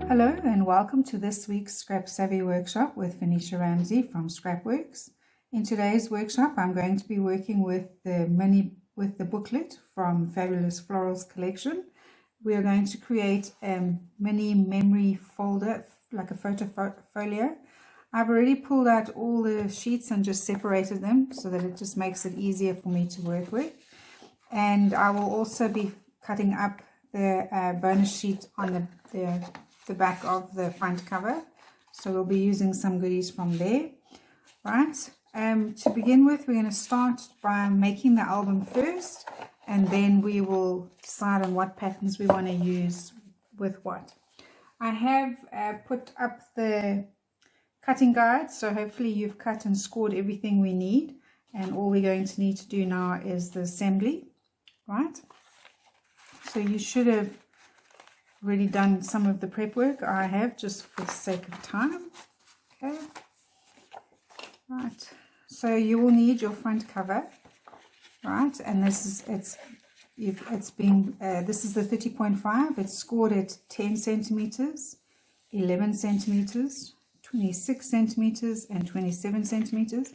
Hello and welcome to this week's Scrap Savvy workshop with Venetia Ramsey from Scrapworx. In today's workshop I'm going to be working with the booklet from Fabulous Florals Collection. We are going to create a mini memory folder, like a photo folio. I've already pulled out all the sheets and just separated them so that it just makes it easier for me to work with. And I will also be cutting up the bonus sheet on the back of the front cover, so we'll be using some goodies from there. Right, to begin with, we're going to start by making the album first, and then we will decide on what patterns we want to use with what. I have put up the cutting guide, so hopefully you've cut and scored everything we need, and all we're going to need to do now is the assembly. Right, so you should have already done some of the prep work. I have, just for the sake of time. Okay, right, so you will need your front cover, right, and this is this is the 30.5. It's scored at 10 centimeters, 11 centimeters, 26 centimeters, and 27 centimeters.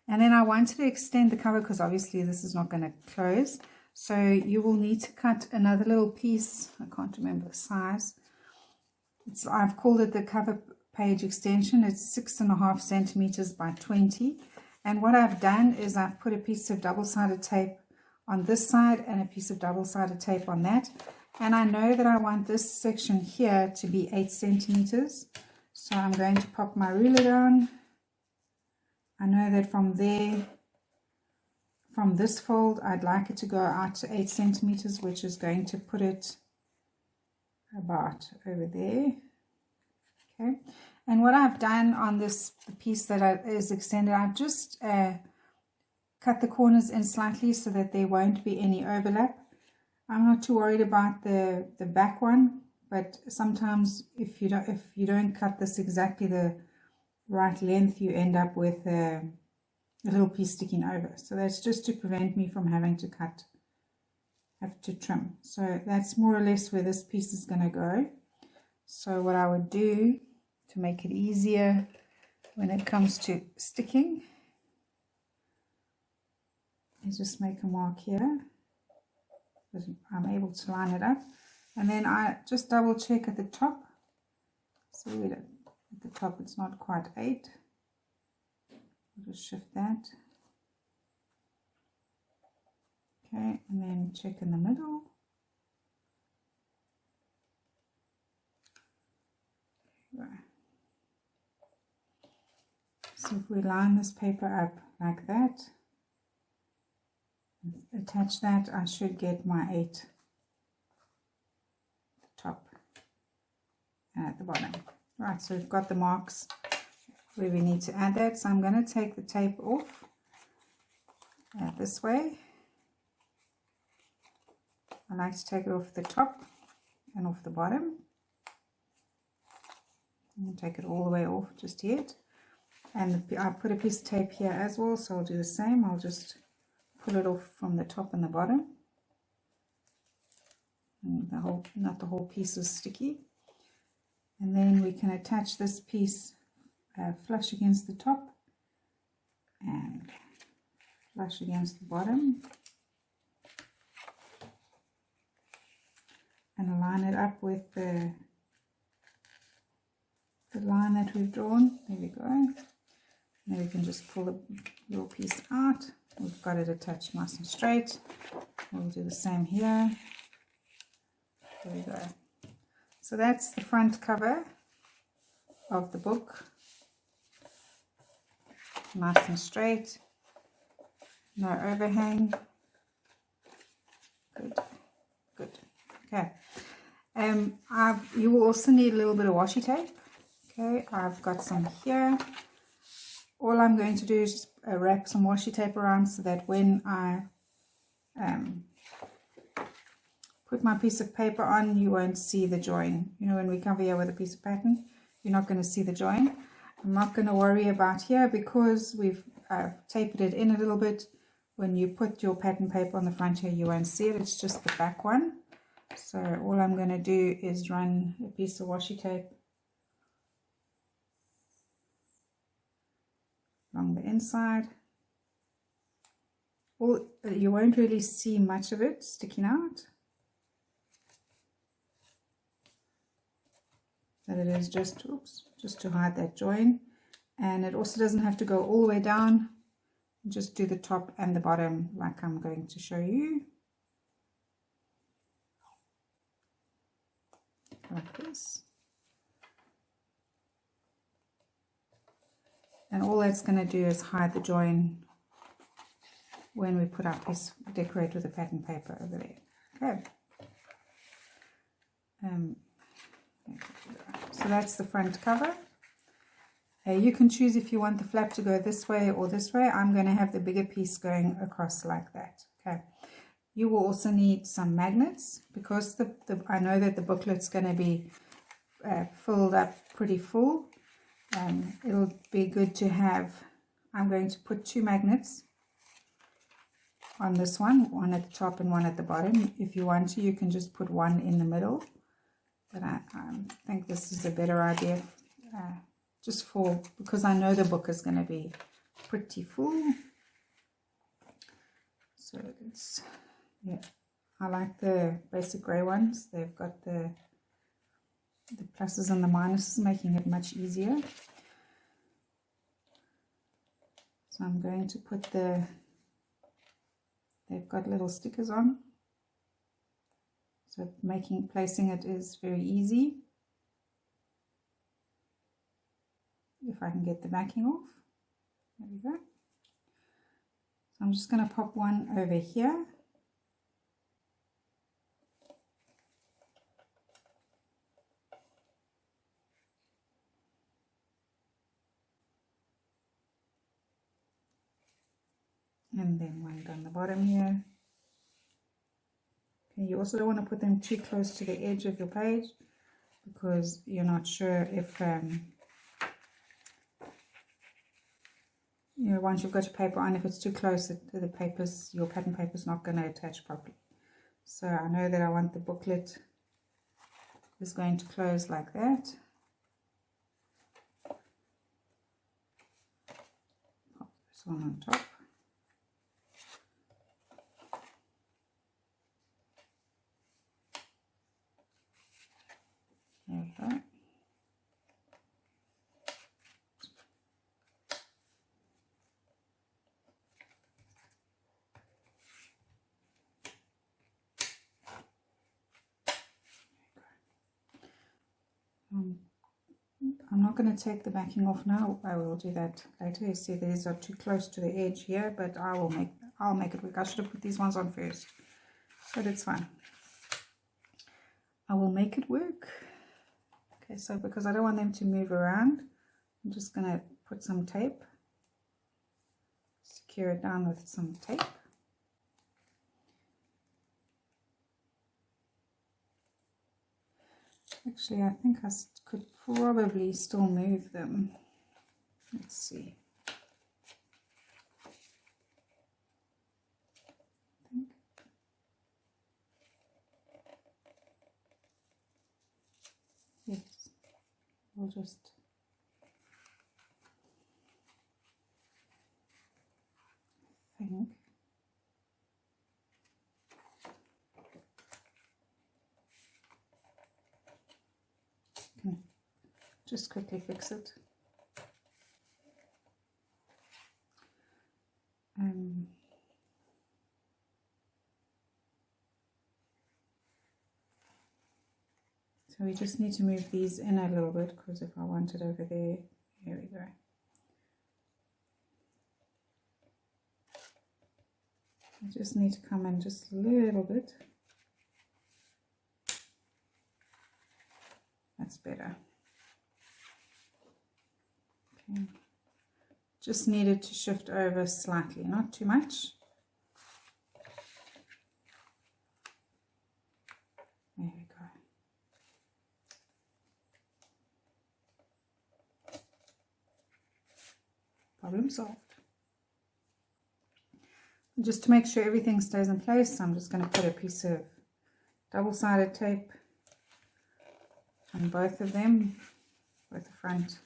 And then I wanted to extend the cover because obviously this is not going to close. So you will need to cut another little piece. I can't remember the size. I've called it the cover page extension. It's 6.5 centimeters by 20. And what I've done is I've put a piece of double-sided tape on this side and a piece of double-sided tape on that. And I know that I want this section here to be 8 centimeters. So I'm going to pop my ruler down. I know that from there, from this fold, I'd like it to go out to 8 centimeters, which is going to put it about over there. Okay, and what I've done on this piece that is extended, I've just cut the corners in slightly so that there won't be any overlap. I'm not too worried about the back one, but sometimes if you don't cut this exactly the right length, you end up with a little piece sticking over. So that's just to prevent me from having to have to trim. So that's more or less where this piece is going to go. So what I would do to make it easier when it comes to sticking is just make a mark here. I'm able to line it up, and then I just double check at the top. So at the top it's not quite 8. I'll just shift that. Okay, and then check in the middle. So if we line this paper up like that, attach that, I should get my 8 at the top and at the bottom. Right, so we've got the marks where we need to add that. So I'm going to take the tape off this way. I like to take it off the top and off the bottom. I'm going to take it all the way off just yet. And I put a piece of tape here as well, so I'll do the same. I'll just pull it off from the top and the bottom. And not the whole piece is sticky. And then we can attach this piece flush against the top and flush against the bottom, and align it up with the line that we've drawn. There we go. Now we can just pull the little piece out. We've got it attached nice and straight. We'll do the same here. There we go. So that's the front cover of the book. Nice and straight, no overhang. Good. Okay. You will also need a little bit of washi tape. Okay, I've got some here. All I'm going to do is just wrap some washi tape around so that when I put my piece of paper on, you won't see the join. You know, when we cover here with a piece of pattern, you're not going to see the join. I'm not going to worry about here because we've tapered it in a little bit. When you put your pattern paper on the front here, you won't see it. It's just the back one. So all I'm going to do is run a piece of washi tape along the inside. You won't really see much of it sticking out, but it is just to hide that join. And it also doesn't have to go all the way down. Just do the top and the bottom like I'm going to show you, like this. And all that's going to do is hide the join when we put our piece, decorate with the pattern paper over there. Okay. So that's the front cover. You can choose if you want the flap to go this way or this way. I'm going to have the bigger piece going across like that. Okay. You will also need some magnets because I know that the booklet's going to be filled up pretty full. It'll be good to have, I'm going to put 2 magnets on this one at the top and one at the bottom. If you want to, you can just put one in the middle, but I think this is a better idea, just because I know the book is going to be pretty full. So it's, yeah, I like the basic grey ones. They've got the pluses and the minuses, making it much easier. So I'm going to put they've got little stickers on, so placing it is very easy. If I can get the backing off, there we go. So I'm just going to pop one over here. And then one down the bottom here. Okay, you also don't want to put them too close to the edge of your page because you're not sure if, you know, once you've got your paper on, if it's too close, the paper's, your pattern paper's not going to attach properly. So I know that I want the booklet is going to close like that. Pop this one on top. There we go. I'm not going to take the backing off now. I will do that later. You see these are too close to the edge here, but I'll make it work. I should have put these ones on first, but it's fine. I will make it work. Okay, so because I don't want them to move around, I'm just going to put some tape, secure it down with some tape. Actually, I think I could probably still move them. Let's see. Yes, we'll just think. Just quickly fix it. So we just need to move these in a little bit, because if I want it over there, here we go. I just need to come in just a little bit. That's better. Okay. Just needed to shift over slightly, not too much. There we go. Problem solved. Just to make sure everything stays in place, I'm just going to put a piece of double-sided tape on both of them, both the front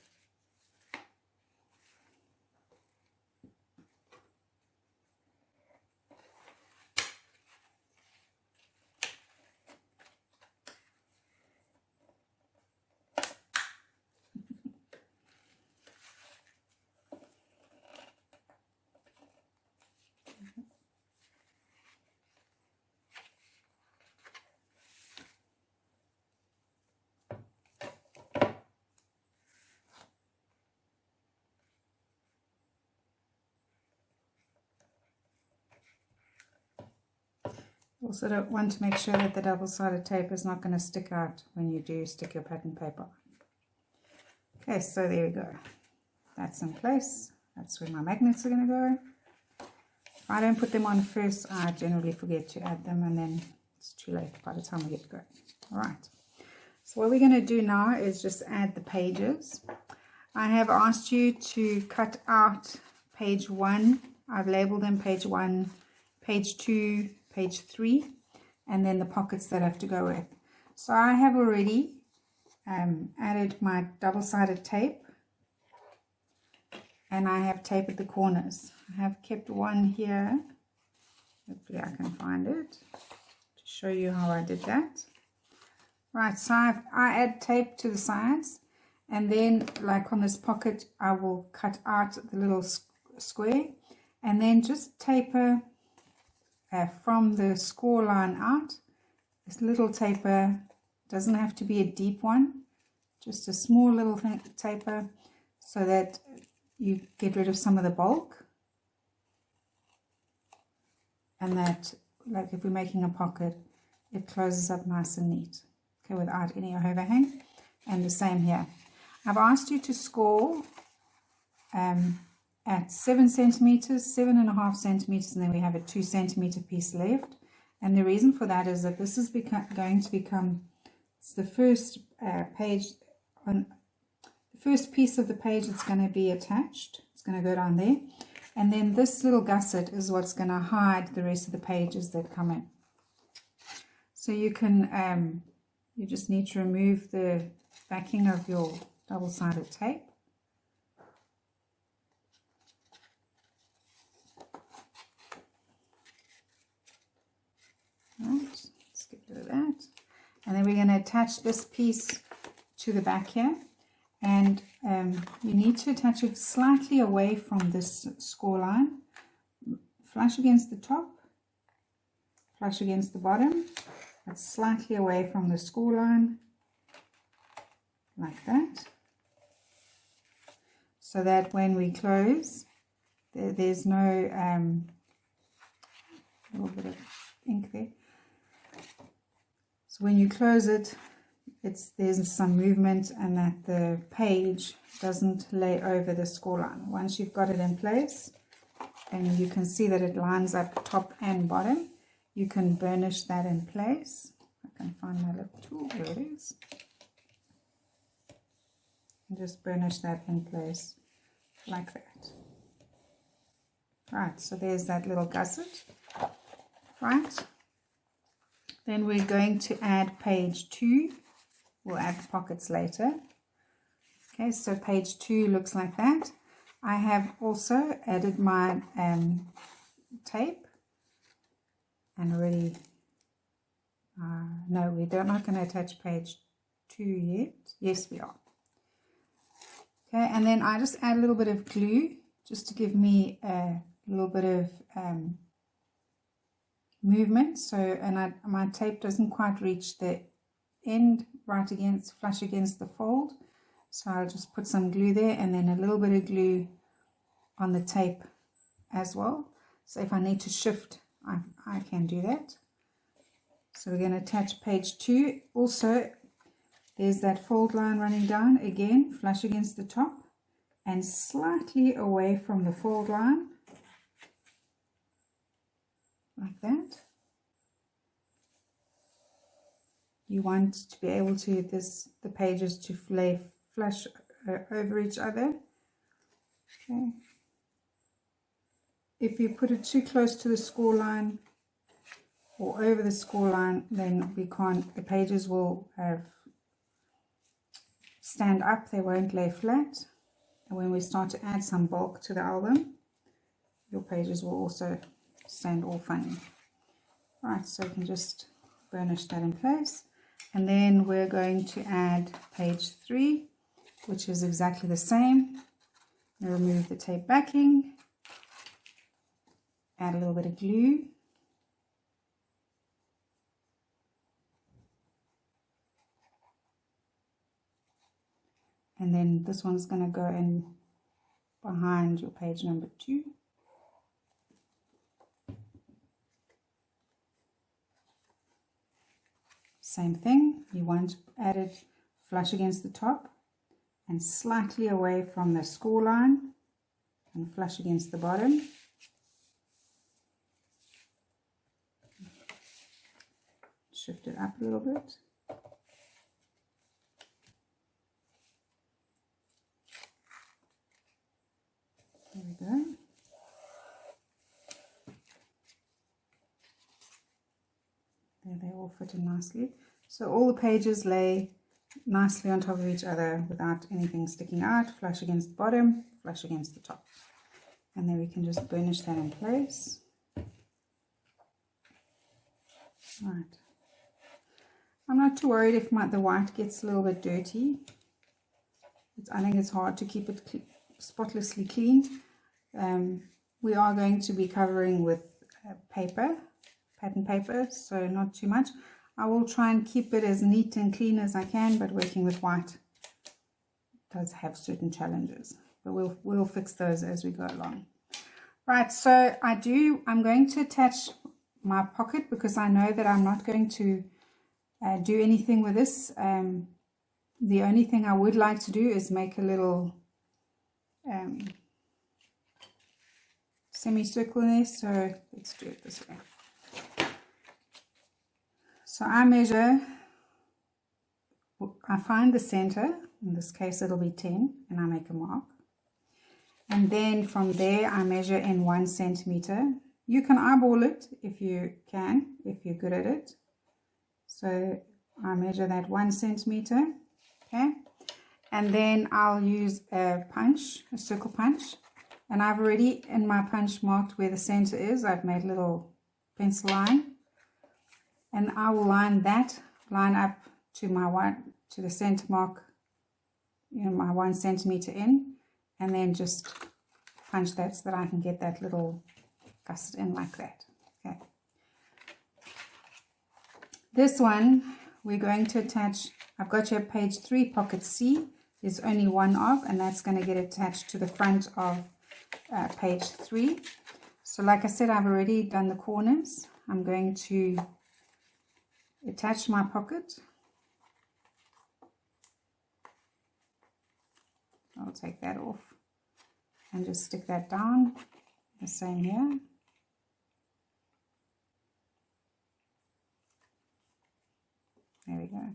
Also don't want to make sure that the double-sided tape is not going to stick out when you do stick your pattern paper on. Okay, so there we go. That's in place. That's where my magnets are going to go. If I don't put them on first, I generally forget to add them, and then it's too late by the time we get going. Alright, so what we're going to do now is just add the pages. I have asked you to cut out page 1. I've labeled them page 1, page 2, page 3, and then the pockets that have to go with. So I have already added my double-sided tape, and I have taped the corners. I have kept one here. Hopefully I can find it to show you how I did that. Right, so I add tape to the sides, and then like on this pocket I will cut out the little square, and then just taper from the score line out. This little taper doesn't have to be a deep one, just a small little taper, so that you get rid of some of the bulk, and that, like if we're making a pocket, it closes up nice and neat, okay, without any overhang. And the same here. I've asked you to score at 7 centimeters, 7.5 centimeters, and then we have a 2 centimeter piece left. And the reason for that is that this is going to become, it's the first page, on the first piece of the page that's going to be attached. It's going to go down there, and then this little gusset is what's going to hide the rest of the pages that come in. So you can, you just need to remove the backing of your double-sided tape. Right, let's get rid of that. And then we're going to attach this piece to the back here. And you need to attach it slightly away from this score line. Flush against the top, flush against the bottom, but slightly away from the score line, like that. So that when we close, there's no little bit of ink there. So when you close it, there's some movement, and that the page doesn't lay over the score line. Once you've got it in place, and you can see that it lines up top and bottom, you can burnish that in place. I can find my little tool. There it is. And just burnish that in place like that. Right, so there's that little gusset. Right, then we're going to add page 2. We'll add the pockets later. Okay, so page 2 looks like that. I have also added my tape, and already, no, we're not going to attach page 2 yet. Yes, we are. Okay, and then I just add a little bit of glue just to give me a little bit of movement. So, and my tape doesn't quite reach the end right against, flush against the fold, so I'll just put some glue there, and then a little bit of glue on the tape as well. So if I need to shift, I can do that. So we're going to attach page 2. Also, there's that fold line running down. Again, flush against the top and slightly away from the fold line, like that. You want to be able to, the pages to lay flush over each other. Okay. If you put it too close to the score line or over the score line, then the pages will stand up, they won't lay flat. And when we start to add some bulk to the album, your pages will also stand all funny. Right, so you can just burnish that in place. And then we're going to add page 3, which is exactly the same. Remove the tape backing, add a little bit of glue, and then this one's going to go in behind your page number 2. Same thing, you want to add it flush against the top and slightly away from the score line and flush against the bottom. Shift it up a little bit. There we go. There they all fit in nicely. So all the pages lay nicely on top of each other without anything sticking out. Flush against the bottom, flush against the top. And then we can just burnish that in place. Right. I'm not too worried if the white gets a little bit dirty. I think it's hard to keep it spotlessly clean. We are going to be covering with paper, pattern paper, so not too much. I will try and keep it as neat and clean as I can, but working with white does have certain challenges. But we'll fix those as we go along. Right, so I'm going to attach my pocket because I know that I'm not going to do anything with this. The only thing I would like to do is make a little semicircle there, so let's do it this way. So I measure, I find the center, in this case it'll be 10, and I make a mark. And then from there I measure in 1 centimeter. You can eyeball it if you can, if you're good at it. So I measure that 1 centimeter, okay? And then I'll use a punch, a circle punch. And I've already in my punch marked where the center is. I've made a little pencil line. And I will line that line up to the center mark, my 1 centimeter in, and then just punch that so that I can get that little gusset in like that. Okay. This one we're going to attach. I've got here page 3, pocket C. There's only one of, and that's going to get attached to the front of page 3. So like I said, I've already done the corners. I'm going to attach my pocket. I'll take that off and just stick that down. The same here. There we go.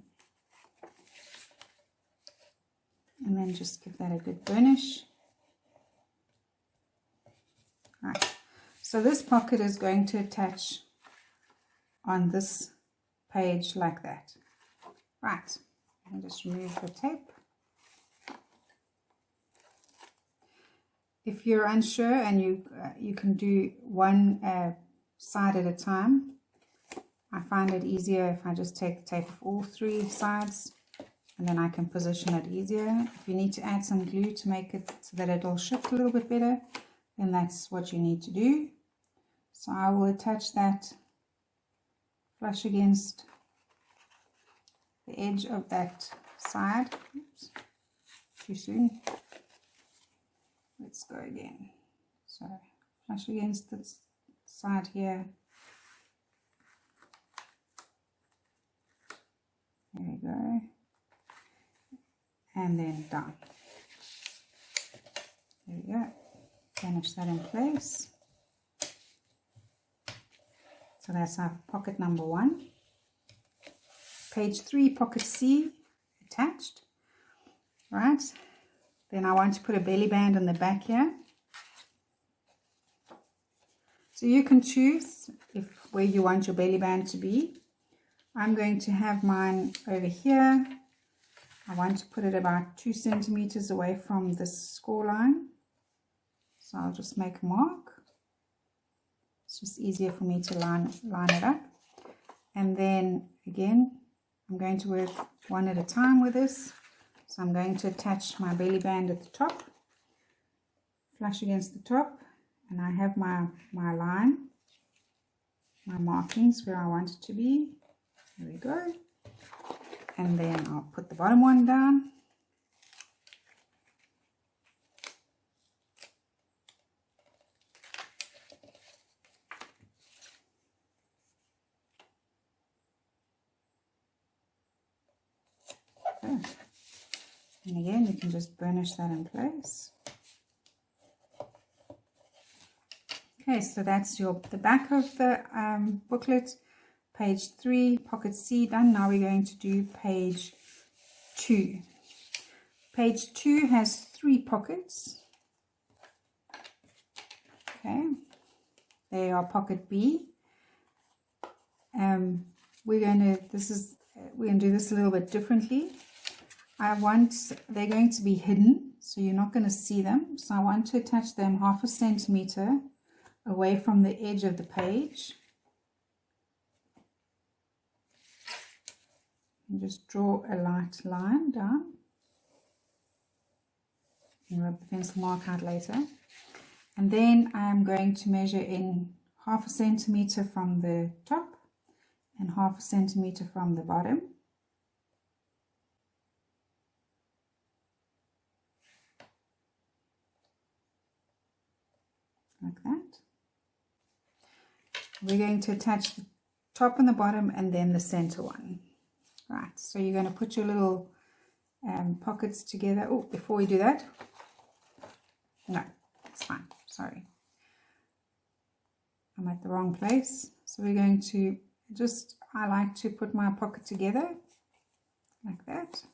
And then just give that a good burnish. Right. So this pocket is going to attach on this page like that. Right. And just remove the tape. If you're unsure and you can do one side at a time, I find it easier if I just take the tape off all 3 sides, and then I can position it easier. If you need to add some glue to make it so that it'll shift a little bit better, then that's what you need to do. So I will attach that flush against the edge of that side. Oops, too soon. Let's go again. So flush against this side here. There we go. And then down. There we go. Finish that in place. So that's our pocket number 1. Page 3, pocket C attached. Right. Then I want to put a belly band on the back here. So you can choose where you want your belly band to be. I'm going to have mine over here. I want to put it about 2 centimeters away from the score line. So I'll just make a mark. It's just easier for me to line it up. And then again, I'm going to work one at a time with this. So I'm going to attach my belly band at the top, flush against the top, and I have my line, my markings where I want it to be. There we go. And then I'll put the bottom one down. Okay. And again, you can just burnish that in place. Okay, so that's the back of the booklet. Page 3, pocket C done. Now we're going to do page 2. Page 2 has 3 pockets. Okay, they are pocket B. We're going to do this a little bit differently. They're going to be hidden, so you're not going to see them. So I want to attach them 1/2 centimeter away from the edge of the page. And just draw a light line down. And rub the pencil mark out later. And then I'm going to measure in 1/2 centimeter from the top and 1/2 centimeter from the bottom. Like that. We're going to attach the top and the bottom and then the center one. Right, so you're going to put your little pockets together. Oh, before we do that, no, it's fine, sorry. I'm at the wrong place. So we're going to I like to put my pocket together like that.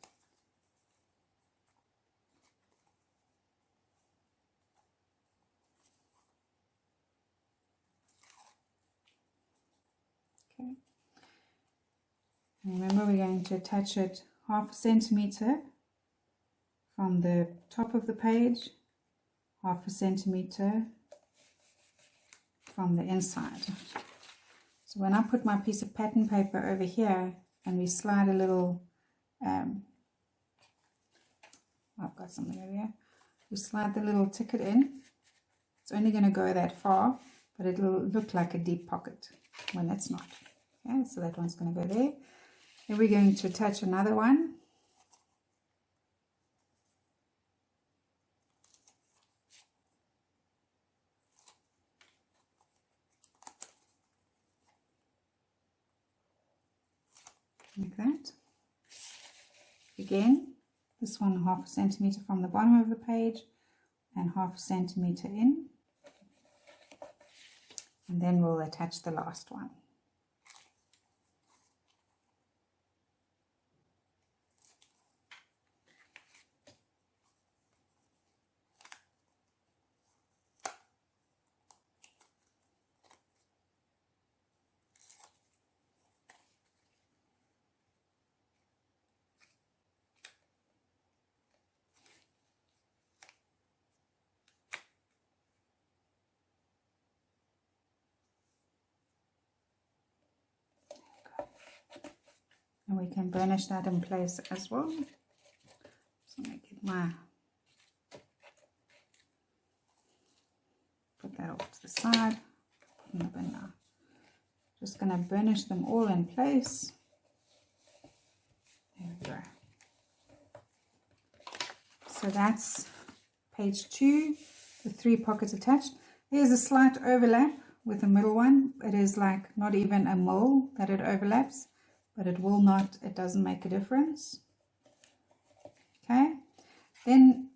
Okay. And remember, we're going to attach it 1/2 centimeter from the top of the page, 1/2 centimeter from the inside. So when I put my piece of pattern paper over here and we slide a little, I've got something over here, we slide the little ticket in, it's only going to go that far, but it'll look like a deep pocket when it's not. Okay, so that one's going to go there. Then we're going to attach another one. Like that. Again, this one 1/2 centimeter from the bottom of the page and 1/2 centimeter in. And then we'll attach the last one. And we can burnish that in place as well. So I get put that off to the side. Put in the bin now. Just going to burnish them all in place. There we go. So that's page 2, the 3 pockets attached. There's a slight overlap with the middle one. It is like not even a mil that it overlaps. But it will not, it doesn't make a difference. Okay, then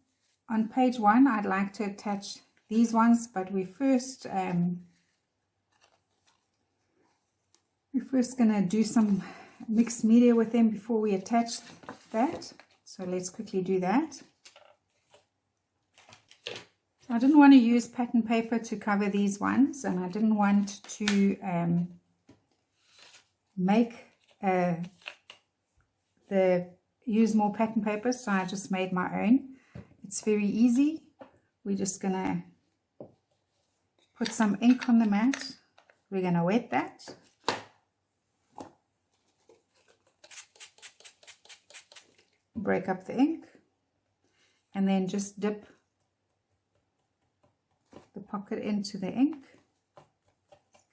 on page 1 I'd like to attach these ones, but we're first going to do some mixed media with them before we attach that. So let's quickly do that. I didn't want to use pattern paper to cover these ones, and I didn't want to use more pattern paper, so I just made my own. It's very easy. We're just gonna put some ink on the mat. We're gonna wet that. Break up the ink and then just dip the pocket into the ink.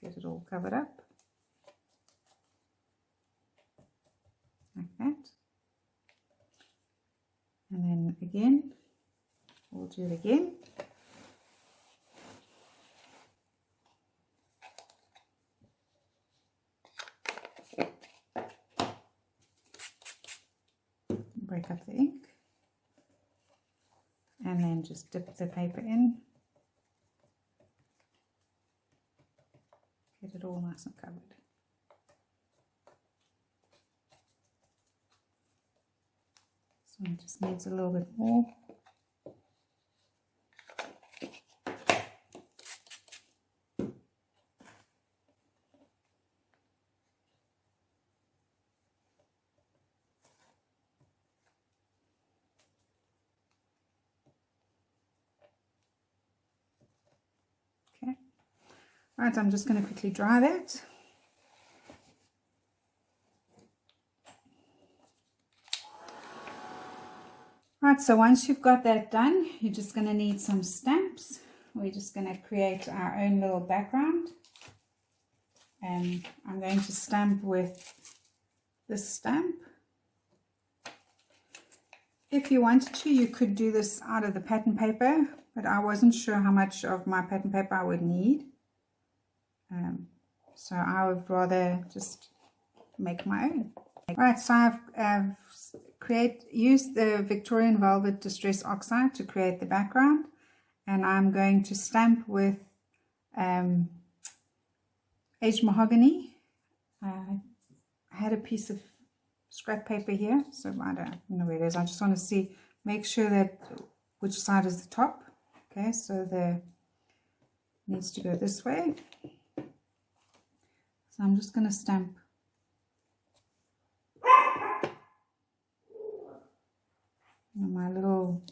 Get it all covered up. Like that. And then again, we'll do it again. break up the ink, and then just dip the paper in, get it all nice and covered. This one just needs a little bit more. Right, I'm just going to quickly dry that. Right, so once you've got that done, you're just going to need some stamps. We're just going to create our own little background. And I'm going to stamp with this stamp. If you wanted to, you could do this out of the pattern paper, but I wasn't sure how much of my pattern paper I would need. So I would rather just make my own. Right, so I've used the Victorian Velvet Distress Oxide to create the background, and I'm going to stamp with aged mahogany. I had a piece of scrap paper here, so I don't know where it is. I just want to make sure that which side is the top. Okay, so the needs to go this way. So I'm just going to stamp my little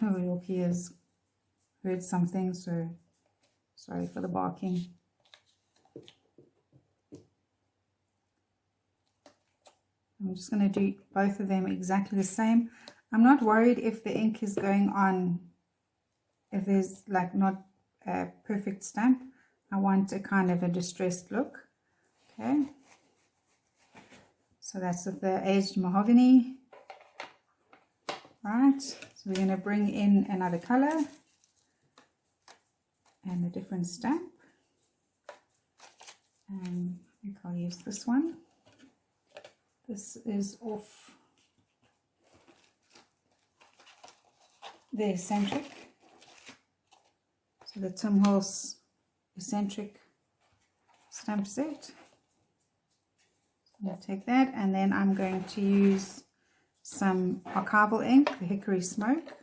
Yorkie has heard something, so sorry for the barking. I'm just going to do both of them exactly the same. I'm not worried if the ink is going on, if there's like not a perfect stamp. I want a kind of a distressed look. Okay, so that's with the aged mahogany. Right, so we're going to bring in another color and a different stamp. I think I'll use this one. This is off the eccentric. So the Tim Holtz eccentric stamp set. I'm going to take that, and then I'm going to use some archival ink, the Hickory Smoke,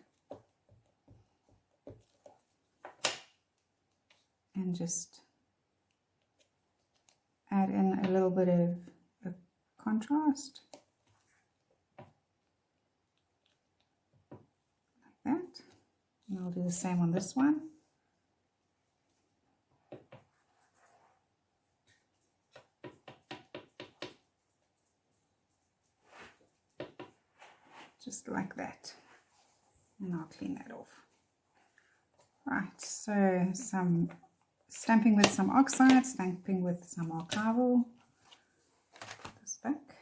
and just add in a little bit of a contrast like that, and I'll do the same on this one. Just like that, and I'll clean that off. Right, so some stamping with some oxide, stamping with some archival. Put this back.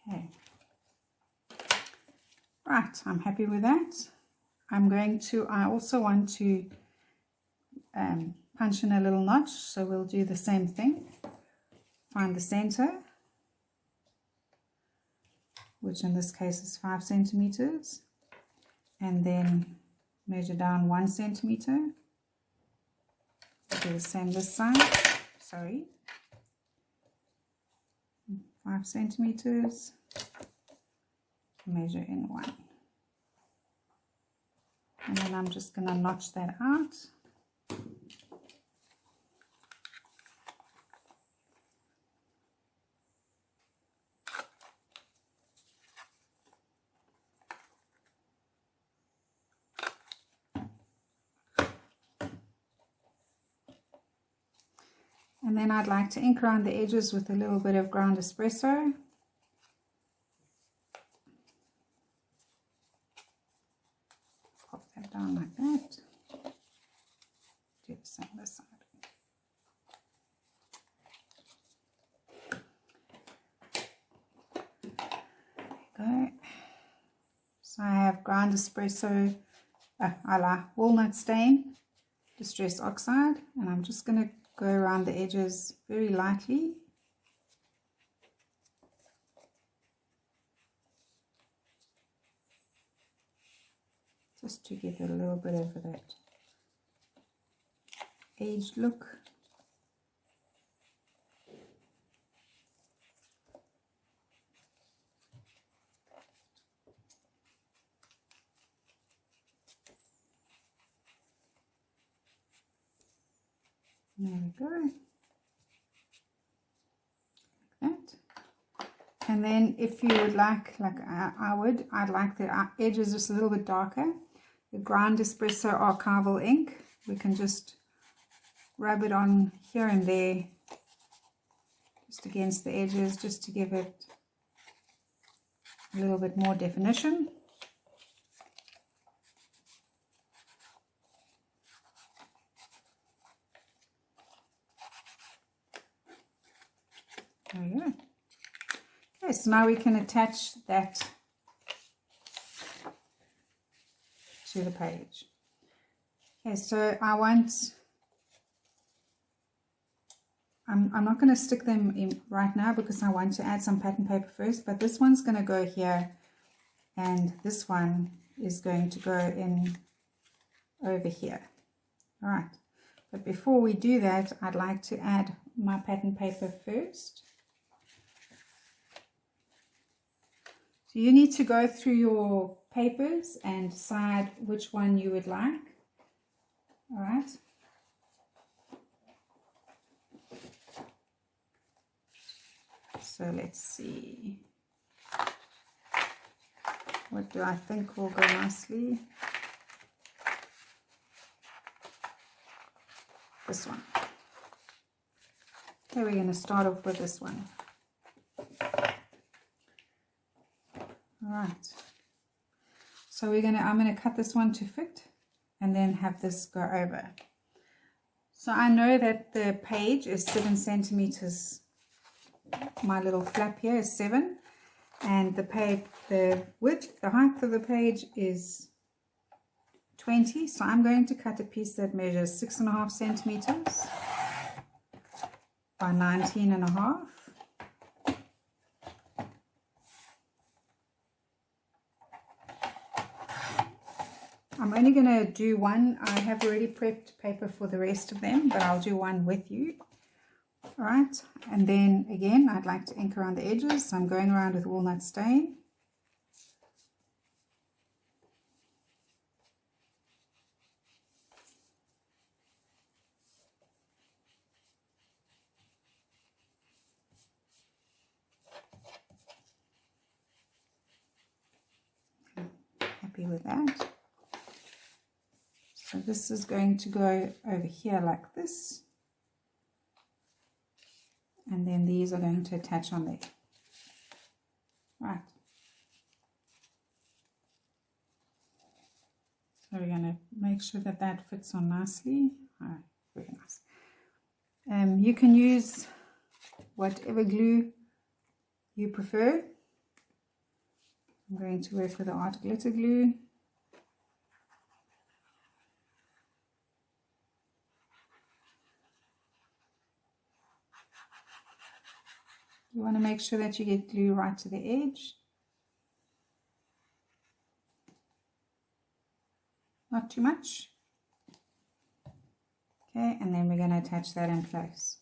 Okay. Right, I'm happy with that. I also want to punch in a little notch, so we'll do the same thing. Find the center, which in this case is 5 centimeters, and then measure down 1 centimeter. Do the same this side, sorry, 5 centimeters, measure in 1, and then I'm just going to notch that out. And then I'd like to ink around the edges with a little bit of ground espresso. Pop that down like that. Do the same this side. There you go. So I have ground espresso, walnut stain, distress oxide, and I'm just going to go around the edges very lightly. Just to give it a little bit of that aged look. There we go, like that. And then if you would like I'd like the edges just a little bit darker. The ground espresso archival ink, we can just rub it on here and there, just against the edges, just to give it a little bit more definition. There we go. Okay, so now we can attach that to the page. Okay, so I'm not going to stick them in right now because I want to add some pattern paper first, but this one's going to go here and this one is going to go in over here. All right, but before we do that, I'd like to add my pattern paper first. So you need to go through your papers and decide which one you would like. All right. So let's see. What do I think will go nicely? This one. Okay, we're going to start off with this one. Alright, so I'm going to cut this one to fit and then have this go over. So I know that the page is 7 centimeters. My little flap here is 7, and the height of the page is 20. So I'm going to cut a piece that measures 6.5 centimeters by 19.5. I'm only going to do one. I have already prepped paper for the rest of them, but I'll do one with you. All right, and then again, I'd like to ink around the edges, so I'm going around with walnut stain. Happy with that. So this is going to go over here like this. And then these are going to attach on there. Right. So we're going to make sure that that fits on nicely. All right, very nice. You can use whatever glue you prefer. I'm going to work with the art glitter glue. You want to make sure that you get glue right to the edge. Not too much. Okay, and then we're going to attach that in place.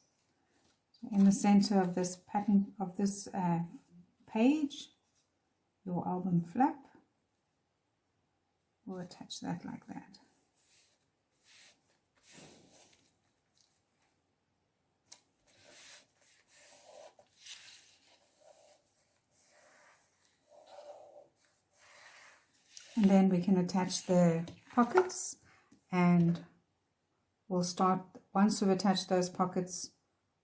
So in the center of this pattern, of this page, your album flap, we'll attach that like that. And then we can attach the pockets, and we'll start, once we've attached those pockets,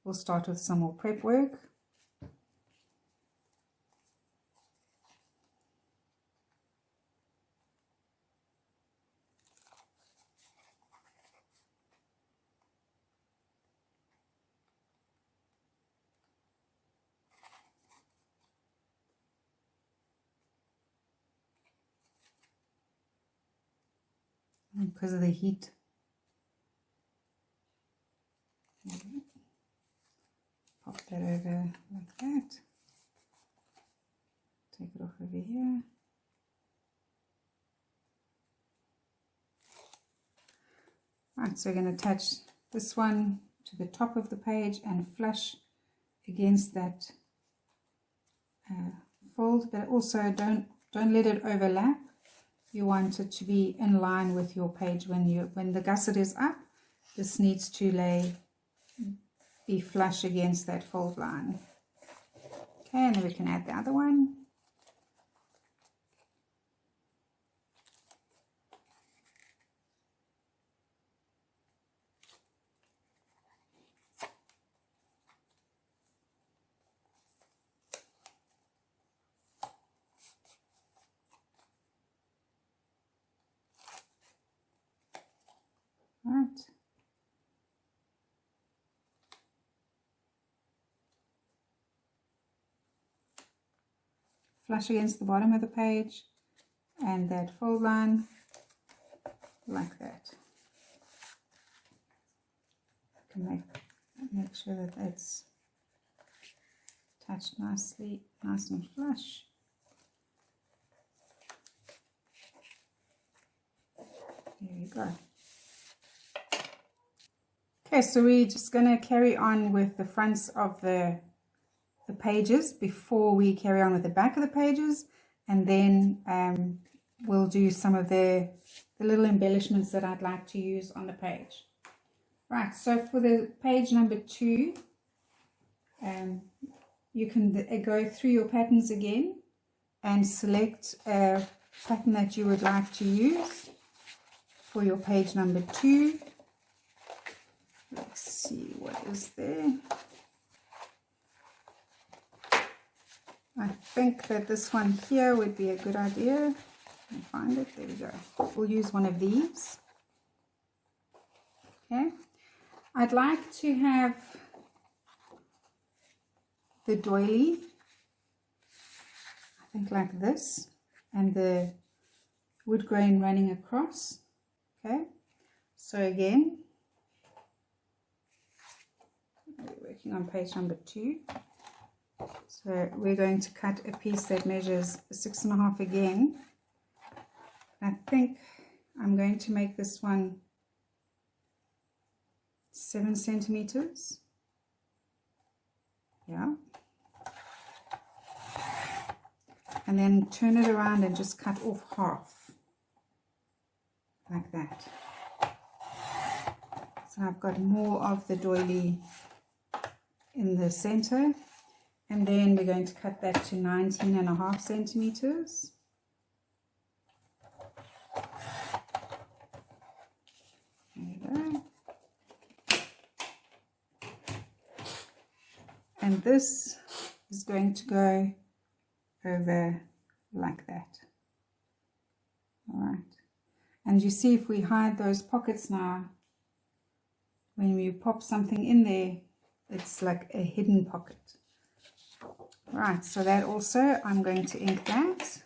we'll start with some more prep work. Because of the heat. pop that over like that. Take it off over here. Right, so we're going to attach this one to the top of the page and flush against that fold, but also don't let it overlap. You want it to be in line with your page when the gusset is up. This needs to be flush against that fold line. Okay, and then we can add the other one. Right. Flush against the bottom of the page and that fold line like that. I can make sure that it's attached nicely, nice and flush. There we go. Okay, so we're just going to carry on with the fronts of the pages before we carry on with the back of the pages, and then we'll do some of the little embellishments that I'd like to use on the page. Right, so for the page number 2, you can go through your patterns again and select a pattern that you would like to use for your page number 2. Let's see what is there. I think that this one here would be a good idea. Let me find it. There we go. We'll use one of these. Okay. I'd like to have the doily, I think like this, and the wood grain running across. Okay. So again, we're working on page number 2. So we're going to cut a piece that measures 6.5 again. I think I'm going to make this one 7 centimeters. Yeah. And then turn it around and just cut off half. Like that. So I've got more of the doily in the center. And then we're going to cut that to 19.5 centimeters. There we go. And this is going to go over like that. All right. And you see, if we hide those pockets now, when you pop something in there, it's like a hidden pocket. Right, so that also, I'm going to ink that.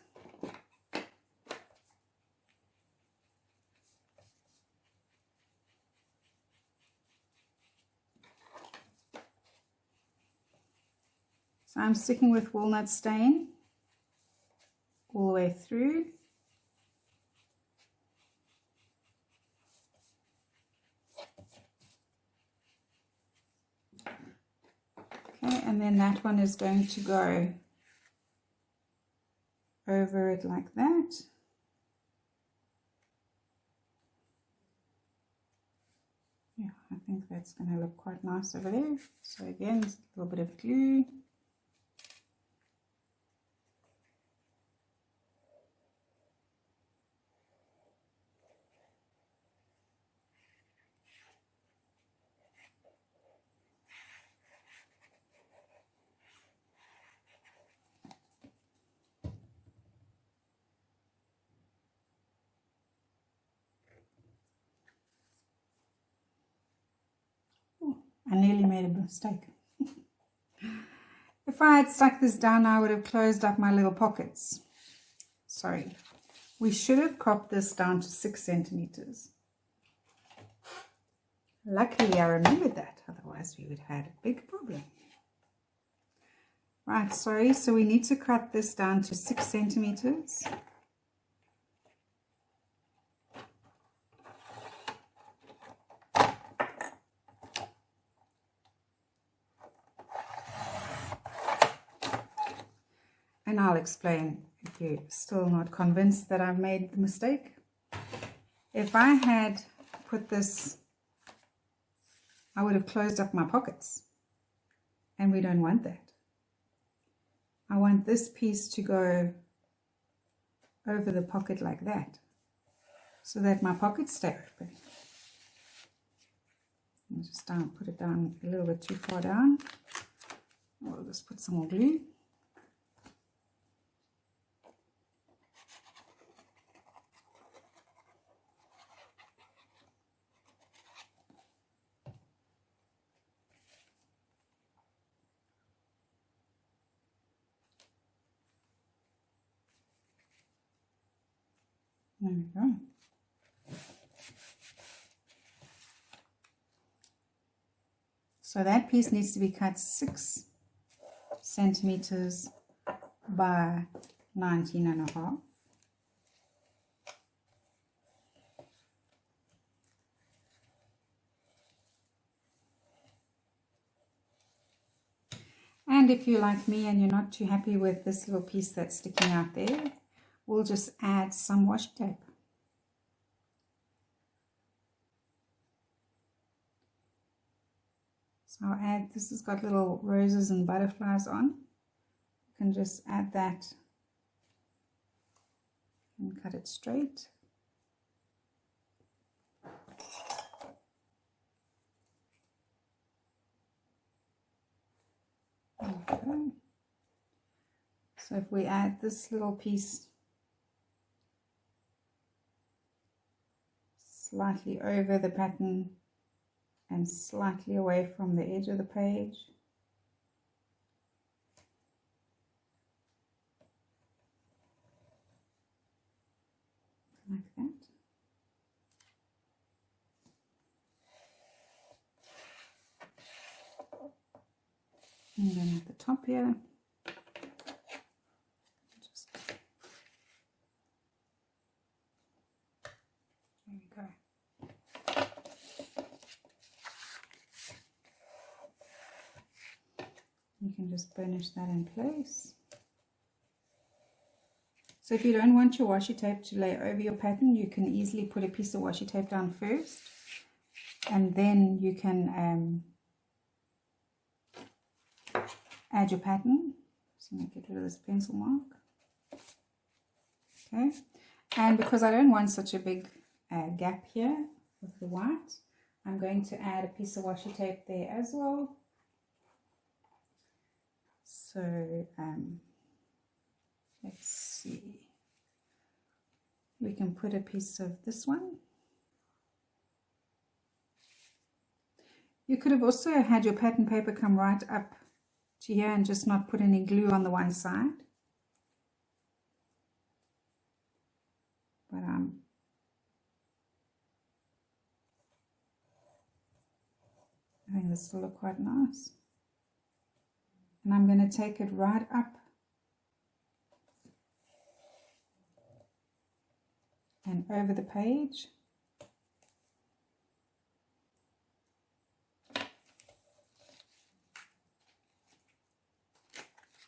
So I'm sticking with walnut stain all the way through. Okay, and then that one is going to go over it like that. Yeah, I think that's going to look quite nice over there. So again, a little bit of glue. I nearly made a mistake. If I had stuck this down, I would have closed up my little pockets. Sorry. We should have cropped this down to 6 centimeters. Luckily, I remembered that. Otherwise, we would have had a big problem. Right, sorry, so we need to cut this down to 6 centimeters. And I'll explain if you're still not convinced that I've made the mistake. If I had put this, I would have closed up my pockets. And we don't want that. I want this piece to go over the pocket like that, so that my pockets stay open. I'll just put it down a little bit too far down. I'll just put some more glue. There we go. So that piece needs to be cut 6 centimeters by 19.5. And if you're like me and you're not too happy with this little piece that's sticking out there, we'll just add some washi tape. So I'll add, this has got little roses and butterflies on. You can just add that and cut it straight. Okay. So if we add this little piece slightly over the pattern and slightly away from the edge of the page. Like that. And then at the top here, just, there we go. You can just burnish that in place. So if you don't want your washi tape to lay over your pattern, you can easily put a piece of washi tape down first, and then you can add your pattern. So I'm going to get rid of this pencil mark. Okay, and because I don't want such a big gap here with the white, I'm going to add a piece of washi tape there as well. So let's see, we can put a piece of this one. You could have also had your pattern paper come right up to here and just not put any glue on the one side. But I think this will look quite nice. And I'm going to take it right up and over the page.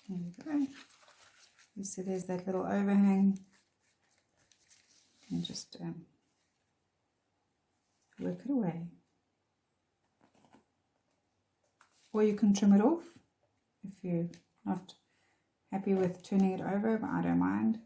There we go. You see there's that little overhang. And just work it away. Or you can trim it off if you're not happy with turning it over, but I don't mind.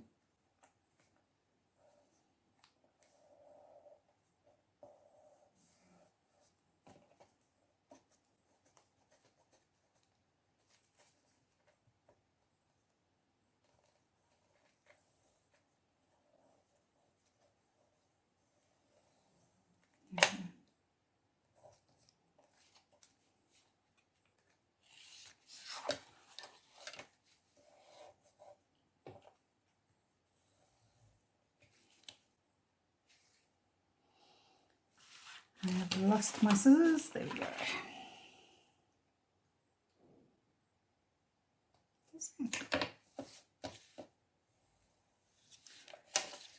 I have lost my scissors. There we go.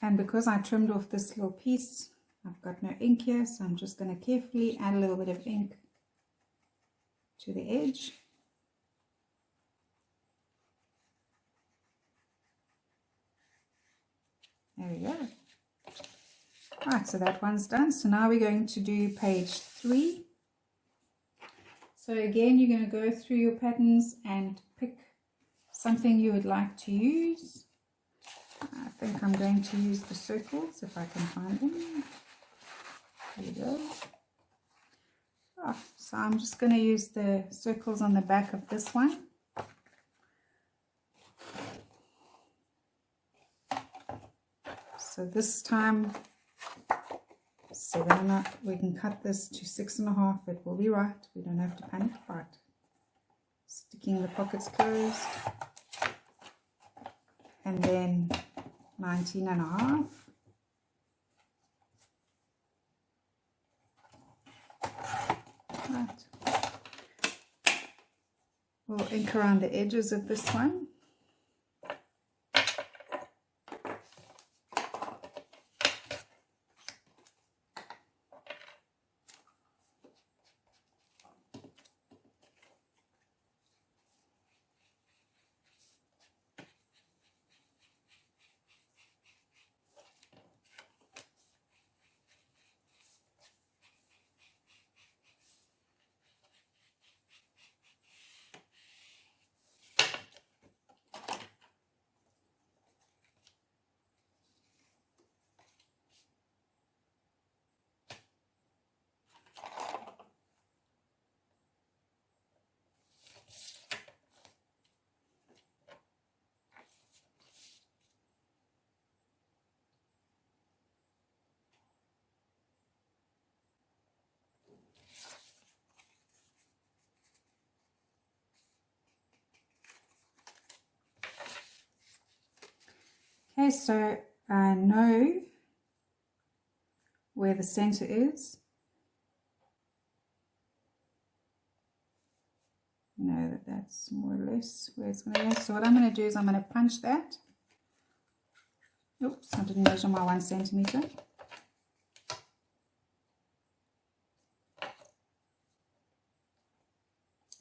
And because I trimmed off this little piece, I've got no ink here, so I'm just going to carefully add a little bit of ink to the edge. There we go. Right, so that one's done. So now we're going to do page 3. So again, you're going to go through your patterns and pick something you would like to use. I think I'm going to use the circles if I can find them. There we go. Oh, so I'm just going to use the circles on the back of this one. So this time, 7.5, we can cut this to 6.5, it will be right, we don't have to panic. Right, sticking the pockets closed, and then 19.5. Right, we'll ink around the edges of this one. Okay, so I know where the center is. You know that that's more or less where it's going to go. So what I'm going to do is I'm going to punch that. Oops, I didn't measure my 1 centimeter.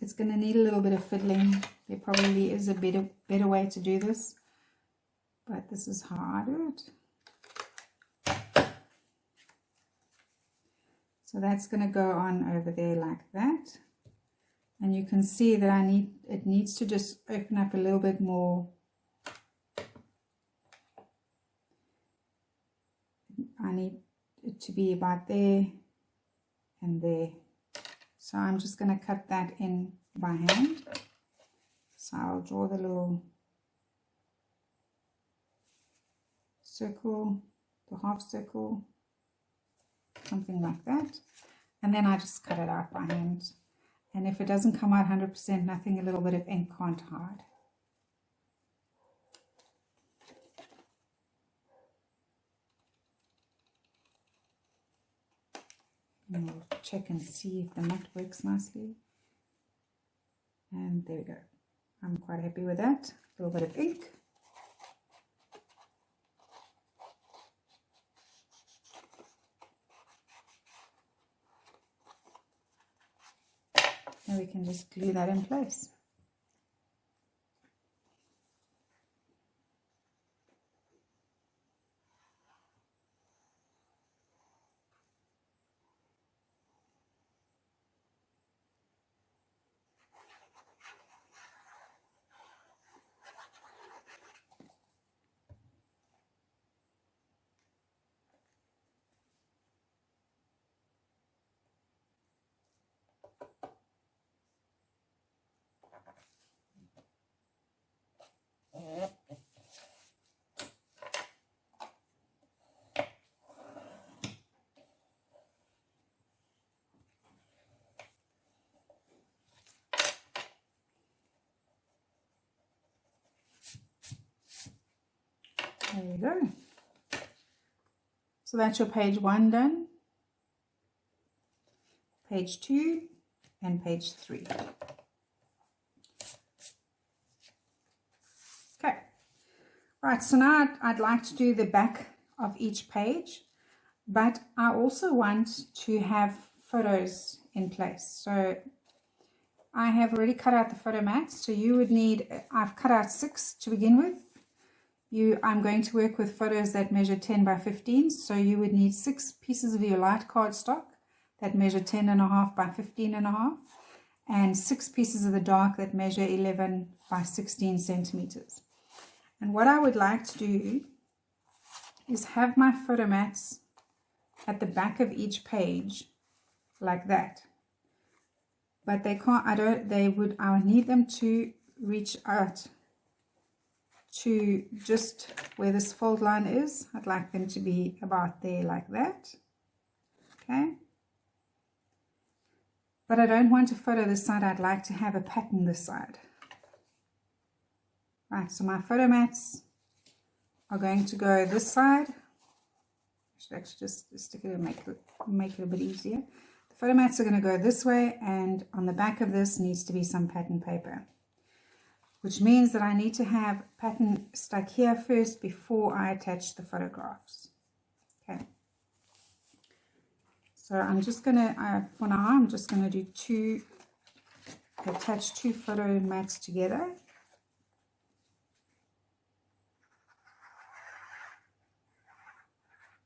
It's going to need a little bit of fiddling. There probably is a better way to do this, but this is how I do it. So that's going to go on over there like that. And you can see that it needs to just open up a little bit more. I need it to be about there and there. So I'm just going to cut that in by hand. So I'll draw the little circle, the half circle, something like that. And then I just cut it out by hand. And if it doesn't come out 100%, nothing a little bit of ink can't hide. And we'll check and see if the mat works nicely. And there we go. I'm quite happy with that. A little bit of ink. And we can just glue that in place. There you go. So that's your page 1 done, page 2 and page 3. Okay, right, so now I'd like to do the back of each page, but I also want to have photos in place. So I have already cut out the photo mats. So you would need, I've cut out 6 to begin with. I'm going to work with photos that measure 10 by 15. So you would need 6 pieces of your light cardstock that measure 10.5 by 15.5, and 6 pieces of the dark that measure 11 by 16 centimeters. And what I would like to do is have my photo mats at the back of each page like that. But they can't, I would need them to reach out to just where this fold line is. I'd like them to be about there like that. Okay. But I don't want a photo this side. I'd like to have a pattern this side. Right, so my photo mats are going to go this side. I should actually just stick it and make it a bit easier. The photo mats are going to go this way, and on the back of this needs to be some pattern paper, which means that I need to have pattern stuck here first before I attach the photographs. Okay. So I'm just going to, for now, I'm just going to do attach 2 photo mats together.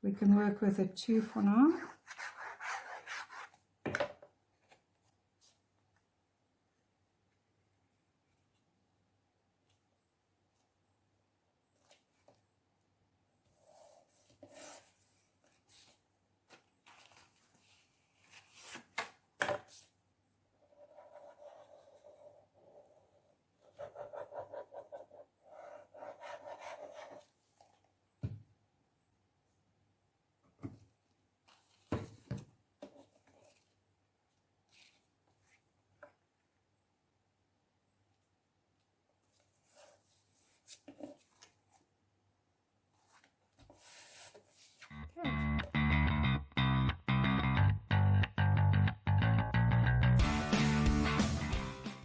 We can work with a 2 for now.